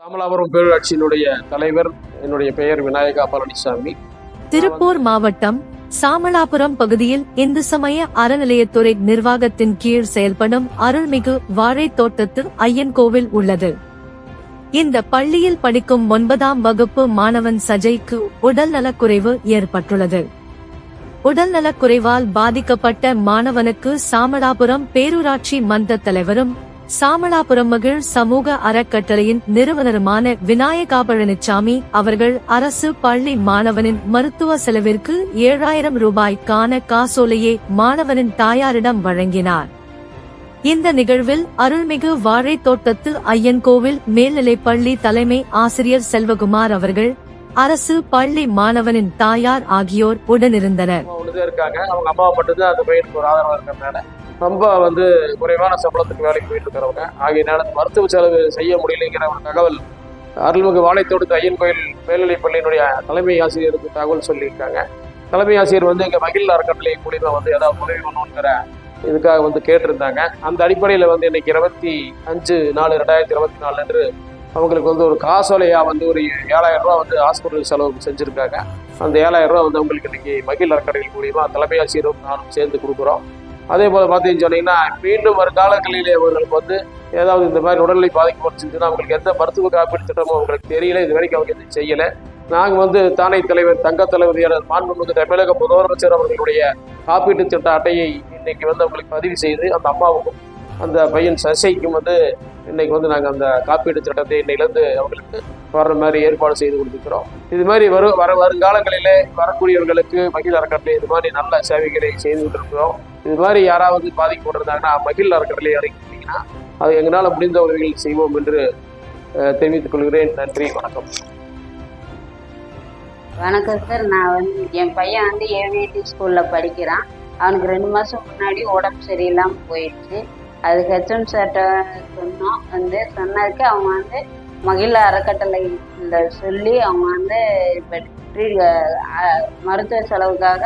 சாமலாபுரம் பேரூராட்சியினுடைய தலைவர். என்னுடைய பெயர் விநாயகா பழனிசாமி. திருப்பூர் மாவட்டம் சாமலாபுரம் பகுதியில் இந்து சமய அறநிலையத்துறை நிர்வாகத்தின் கீழ் செயல்படும் அருள்மிகு வாழைத்தோட்டத்து ஐயன் கோவில் உள்ளது. இந்த பள்ளியில் படிக்கும் 9ஆம் வகுப்பு மாணவன் சஜய்க்கு உடல்நலக்குறைவு ஏற்பட்டுள்ளது. உடல்நலக்குறைவால் பாதிக்கப்பட்ட மாணவனுக்கு சாமலாபுரம் பேரூராட்சி மன்ற தலைவரும் சாமலாபுரம் மகிழ் சமூக அறக்கட்டளையின் நிறுவனருமான விநாயகா பழனிசாமி அவர்கள் அரசு பள்ளி மாணவனின் மருத்துவ செலவிற்கு 7000 ரூபாய்க்கான காசோலையை மாணவனின் தாயாரிடம் வழங்கினார். இந்த நிகழ்வில் அருள்மிகு வாழைத்தோட்டத்து ஐயன் கோவில் மேல்நிலைப்பள்ளி தலைமை ஆசிரியர் செல்வகுமார் அவர்கள், அரசு பள்ளி மாணவனின் தாயார் ஆகியோர் உடனிருந்தனர். அவங்க அம்மா மட்டும்தான் அந்த பையனுக்கு ஒரு ஆதரவாக இருக்கிறதுனால ரொம்ப குறைவான சம்பளத்துக்கு வேலைக்கு போயிட்டு இருக்கிறவங்க ஆகியனால மருத்துவ செலவு செய்ய முடியலைங்கிற ஒரு தகவல் அருள்மிகு வாழைத்தோட்டத்து ஐயன் கோயில் மேல்நிலைப் பள்ளியினுடைய தலைமை ஆசிரியருக்கு தகவல் சொல்லியிருக்காங்க. தலைமை ஆசிரியர் இங்கே மகிழ் அறக்கட்டளை மூலியமா ஏதாவது உதவி பண்ணணுங்கிற இதுக்காக கேட்டிருந்தாங்க. அந்த அடிப்படையில் இன்னைக்கு 25/4/2024 அன்று அவங்களுக்கு ஒரு காசோலையா ஒரு 7000 ரூபா ஹாஸ்பிட்டல் செலவுக்கு செஞ்சுருக்காங்க. அந்த 7000 ரூபா அவங்களுக்கு இன்னைக்கு மகிழ் அறக்கட்டளை மூலியமா தலைமை ஆசிரியரும் நானும் சேர்ந்து கொடுக்குறோம். அதே போல் பார்த்தீங்கன்னு சொன்னீங்கன்னா மீண்டும் வருங்காலங்களிலே அவர்களுக்கு ஏதாவது இந்த மாதிரி உடல்நிலை பாதிக்கப்பட்டுச்சுன்னா அவங்களுக்கு எந்த மருத்துவ காப்பீடு திட்டமும் அவங்களுக்கு தெரியல. இது வரைக்கும் அவங்க எதுவும் செய்யலை. நாங்கள் தானை தலைவர் தங்க தலைவர் மாண்புமிகு தமிழக முதலமைச்சர் அவர்களுடைய காப்பீட்டு திட்ட அட்டையை இன்னைக்கு அவங்களுக்கு பதிவு செய்து அந்த அம்மாவுக்கும் அந்த பையன் சசைக்கும் இன்னைக்கு நாங்கள் அந்த காப்பீட்டு திட்டத்தை இன்னையிலேருந்து அவங்களுக்கு வர்ற மாதிரி ஏற்பாடு செய்து கொடுத்துக்கிறோம். இது மாதிரி வருங்காலங்களிலே வரக்கூடியவர்களுக்கு மகிழ் அறக்கட்டளை இது மாதிரி நல்ல சேவைகளை செய்துகிட்டு இருக்கிறோம். இது மாதிரி யாராவது பாதிக்கப்பட்டிருந்தாங்கன்னா மகிழ் அறக்கட்டளை அறிவித்தீங்கன்னா அது எங்களால் முடிந்த உதவிகள் செய்வோம் என்று தெரிவித்துக் கொள்கிறேன். நன்றி, வணக்கம். வணக்கம் சார். நான் என் பையன் ஏவிஐடி ஸ்கூலில் படிக்கிறான். அவனுக்கு 2 மாதம் முன்னாடி உடம்பு சரியில்லாமல் போயிடுச்சு. அது ஹெச்எம் சார்ட்ட சொன்னோம். சொன்னதுக்கு அவங்க மகிழ அறக்கட்டளை சொல்லி அவங்க இப்போ மருத்துவ செலவுக்காக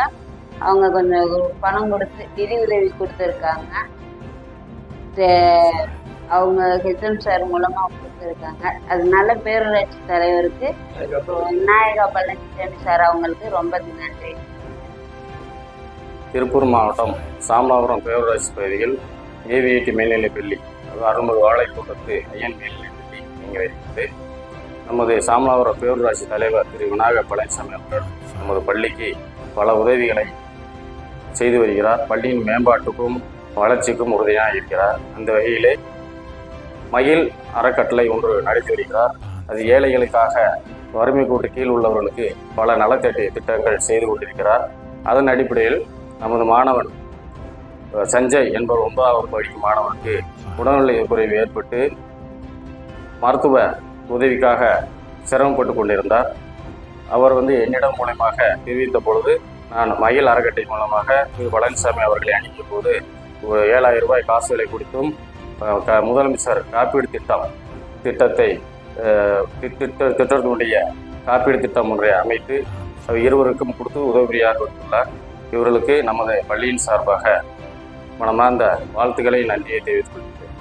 அவங்க கொஞ்சம் பணம் கொடுத்து நிதி உதவி கொடுத்துருக்காங்க. அவங்க ஹெச்எம் சார் மூலமாக கொடுத்துருக்காங்க. அதனால பேரூராட்சி தலைவருக்கு விநாயகா பழனிசாமி சார் அவங்களுக்கு ரொம்ப நன்றி. திருப்பூர் மாவட்டம் சாமலாபுரம் பேரூராட்சி பகுதியில் ஏவிஐடி மேல்நிலைப் பள்ளி, அருள்மிகு வாழைத்தோட்டத்து ஐயன் மேல்நிலைப் பள்ளி இங்கே இருக்கிறது. நமது சாமலாபுரம் பேரூராட்சி தலைவர் திரு விநாயகா பழனிசாமி அவர்கள் நமது பள்ளிக்கு பல உதவிகளை செய்து வருகிறார். பள்ளியின் மேம்பாட்டுக்கும் வளர்ச்சிக்கும் உறுதியாக இருக்கிறார். அந்த வகையிலே மகிழ் அறக்கட்டளை ஒன்று நடத்தி வருகிறார். அது ஏழைகளுக்காக வறுமை கோட்டு கீழ் உள்ளவர்களுக்கு பல நலத்திட்ட திட்டங்கள் செய்து கொண்டிருக்கிறார். அதன் அடிப்படையில் நமது மாணவன் சஞ்சய் என்பவர் 9ஆம் வகுப்பு படிக்கும் மாணவனுக்கு உடல்நிலை குறைவு ஏற்பட்டு மருத்துவ உதவிக்காக சிரமப்பட்டு கொண்டிருந்தார். அவர் என்னிடம் மூலமாக தெரிவித்த பொழுது நான் மகிழ் அறக்கட்டளை மூலமாக திரு பழனிசாமி அவர்களை அணுகிய போது 7000 ரூபாய் காசுகளை கொடுத்தும் முதலமைச்சர் காப்பீடு திட்டத்தினுடைய காப்பீடு திட்டம் ஒன்றை அமைத்து இருவருக்கும் கொடுத்து உதவியாக வந்துள்ளார். இவர்களுக்கு நமது பள்ளியின் சார்பாக மனமார்ந்த வாழ்த்துக்களை நன்றியை தெரிவித்துக் கொள்கிறேன்.